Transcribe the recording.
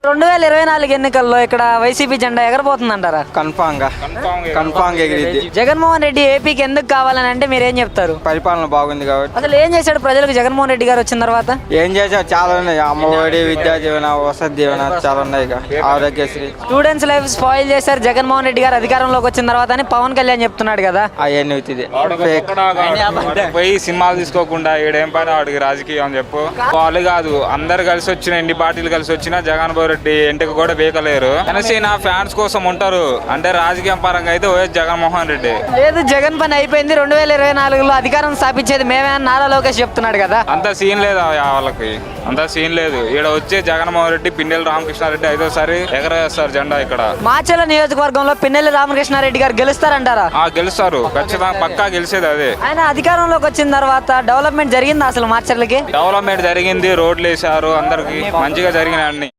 2024 ఎన్నికల్లో ఇక్కడ వైసీపీ జెండా ఎగరబోతుందంటారా? కన్ఫామ్ ఎగిరిద్ది. జగన్మోహన్ రెడ్డి ఏపీకి ఎందుకు కావాలని అంటే మీరు ఏం చెప్తారు? పరిపాలన బాగుంది కాబట్టి. అసలు ఏం చేశాడు ప్రజలకు జగన్మోహన్ రెడ్డి గారు వచ్చిన తర్వాత? ఏం చేసావు చాలా ఉన్నాయి. అమ్మఒడి, విద్యా దీవెన, వసతి దీవెన చాలా ఉన్నాయి. ఇక ఆరోగ్యశ్రీ. స్టూడెంట్స్ లైఫ్ స్పాయిల్ చేశారు జగన్మోహన్ రెడ్డి గారు అధికారంలోకి వచ్చిన తర్వాత అని పవన్ కళ్యాణ్ చెప్తున్నాడు కదా. అవన్నీ అవుతుంది. పోయి సినిమాలు తీసుకోకుండా ఈడేం పని వాడికి రాజకీయం అని చెప్పు. వాళ్ళు కాదు, అందరు కలిసి వచ్చిన ఎన్ని పార్టీలు కలిసి వచ్చినా జగన్మోహన్ రెడ్డి ఇంటికి కూడా వేయకలేరు. జనసేన ఫ్యాన్స్ కోసం ఉంటారు. అంటే రాజకీయం పరంగా అయితే వైఎస్ జగన్మోహన్ రెడ్డి లేదు, జగన్ పని అయిపోయింది, 2024లో అధికారం స్థాపించేది మేమే అని నారా లోకేష్ చెప్తున్నాడు కదా. అంత సీన్ లేదు వాళ్ళకి, అంత సీన్ లేదు. ఇక్కడ వచ్చే జగన్మోహన్ రెడ్డి, పిన్నెల రామకృష్ణారెడ్డి 5వ సారి ఎగరేస్తారు జెండా. ఇక్కడ మాచర్ల నియోజకవర్గంలో పిన్నెల్లి రామకృష్ణారెడ్డి గారు గెలుస్తారంటారా? గెలుస్తారు, ఖచ్చితంగా పక్కా గెలిచేది అదే. ఆయన అధికారంలోకి వచ్చిన తర్వాత డెవలప్మెంట్ జరిగిందా అసలు మాచర్లకి? డెవలప్మెంట్ జరిగింది, రోడ్లు వేసారు, అందరికి మంచిగా జరిగినాయి అన్ని.